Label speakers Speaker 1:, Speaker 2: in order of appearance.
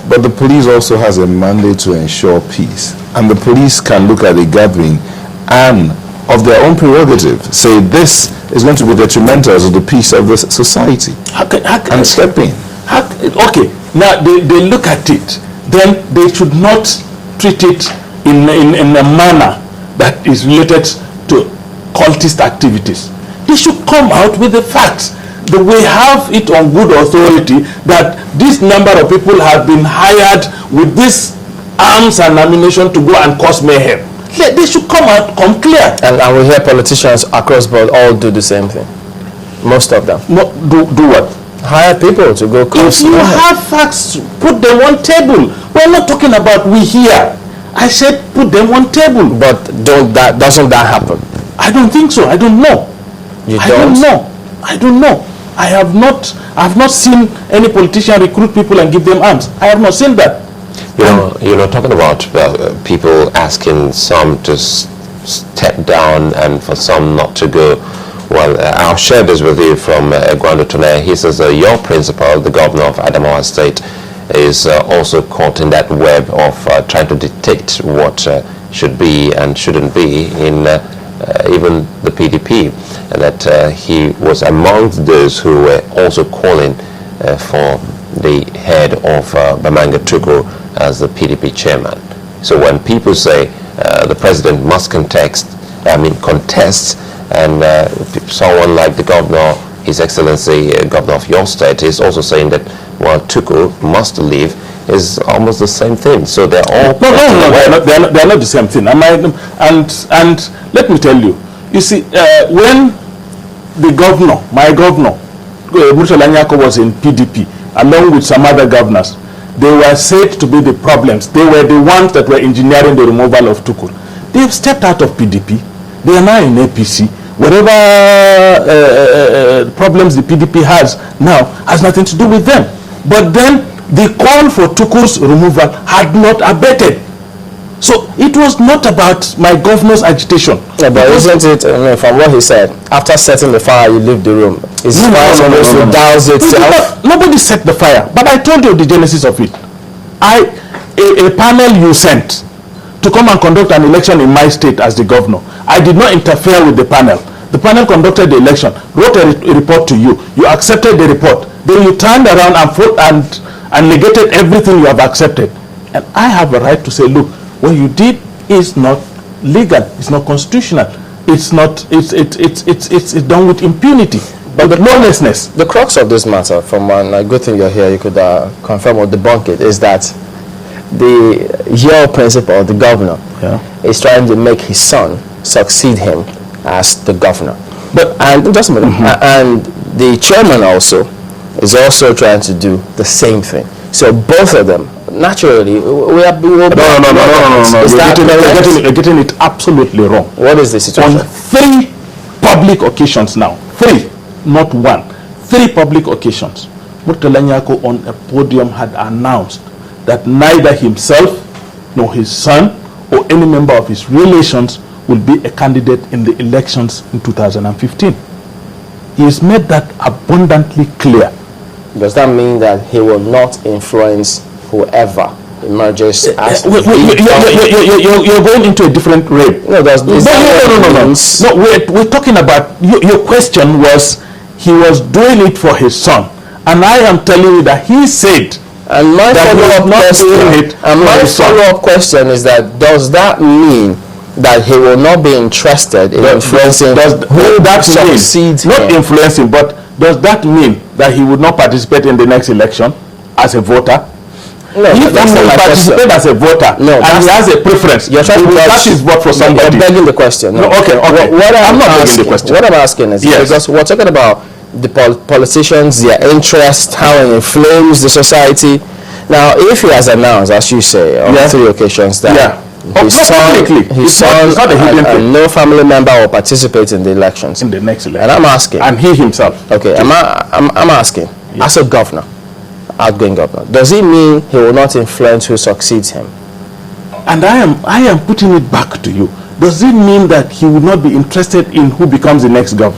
Speaker 1: But the police also has a mandate to ensure peace. And the police can look at a gathering and, of their own prerogative, say this is going to be detrimental to the peace of the society. And step in.
Speaker 2: Okay, now they look at it. Then they should not treat it in a manner that is related to cultist activities. They should come out with the facts. We have it on good authority that this number of people have been hired with this arms and ammunition to go and cause mayhem. They should come clear.
Speaker 3: And we hear politicians across the board all do the same thing. Most of them.
Speaker 2: Do what?
Speaker 3: Hire people to go cause.
Speaker 2: If you have facts, put them on table. We're not talking about we here. I said put them on table.
Speaker 3: But doesn't that happen?
Speaker 2: I don't think so. I don't know.
Speaker 3: I don't
Speaker 2: know. I have not seen any politician recruit people and give them arms. I have not seen that.
Speaker 4: You know, talking about people asking some to step down and for some not to go. Well, I'll share this with you from Gwando Tone. He says your principal, the governor of Adamawa State, is also caught in that web of trying to dictate what should be and shouldn't be in even the PDP, and that he was amongst those who were also calling for the head of Bamanga Tukur as the PDP chairman. So when people say the president must contest, and someone like the governor, His Excellency, governor of your state, is also saying that, well, Tukur must leave, is almost the same thing. So they're all...
Speaker 2: No, they're not the same thing. And let me tell you, you see, when the governor, my governor, Nyako, was in PDP, along with some other governors, they were said to be the problems. They were the ones that were engineering the removal of Tukur. They've stepped out of PDP. They are now in APC. Whatever problems the PDP has now has nothing to do with them. But then the call for Tukur's removal had not abated. So it was not about my governor's agitation.
Speaker 3: Yeah, but isn't it, from what he said, after setting the fire, you leave the room? Is fire supposed to douse itself?
Speaker 2: Nobody set the fire, but I told you the genesis of it. A panel you sent to come and conduct an election in my state as the governor. I did not interfere with the panel. The panel conducted the election, wrote a report to you. You accepted the report. Then you turned around and negated everything you have accepted. And I have a right to say, look, what you did is not legal. It's not constitutional. It's not. It's done with impunity. But the lawlessness.
Speaker 3: The crux of this matter, from one good thing you're here, you could confirm or debunk it, is that your principal, the governor, is trying to make his son succeed him as the governor. And just a minute, and the chairman also is also trying to do the same thing. So both of them, naturally, we are... No.
Speaker 2: You're getting it absolutely wrong.
Speaker 3: What is the situation?
Speaker 2: On 3 public occasions now, 3, not 1, 3 public occasions, Murtala Nyako on a podium had announced that neither himself nor his son or any member of his relations will be a candidate in the elections in 2015. He has made that abundantly clear.
Speaker 3: Does that mean that he will not influence whoever emerges as...
Speaker 2: You're going into a different realm.
Speaker 3: No,
Speaker 2: we're talking about... Your question was, he was doing it for his son. And I am telling you that he said...
Speaker 3: And my follow-up question is that, does that mean that he will not be interested in influencing who that succeeds him?
Speaker 2: Not influencing, but does that mean that he would not participate in the next election as a voter?
Speaker 3: No,
Speaker 2: if he will participate as a voter and he has a preference, he will cast his vote for somebody.
Speaker 3: You're begging the question.
Speaker 2: No, okay. I'm not begging the question.
Speaker 3: What I'm asking is, because we're talking about the politicians, their interest, how it inflames the society. Now, if he has announced, as you say, on 3 occasions that his son and no family member will participate in the elections.
Speaker 2: In the next election.
Speaker 3: And I'm asking.
Speaker 2: And he himself.
Speaker 3: Okay, I'm asking, as a governor, outgoing governor, does it mean he will not influence who succeeds him?
Speaker 2: And I am putting it back to you. Does it mean that he will not be interested in who becomes the next governor?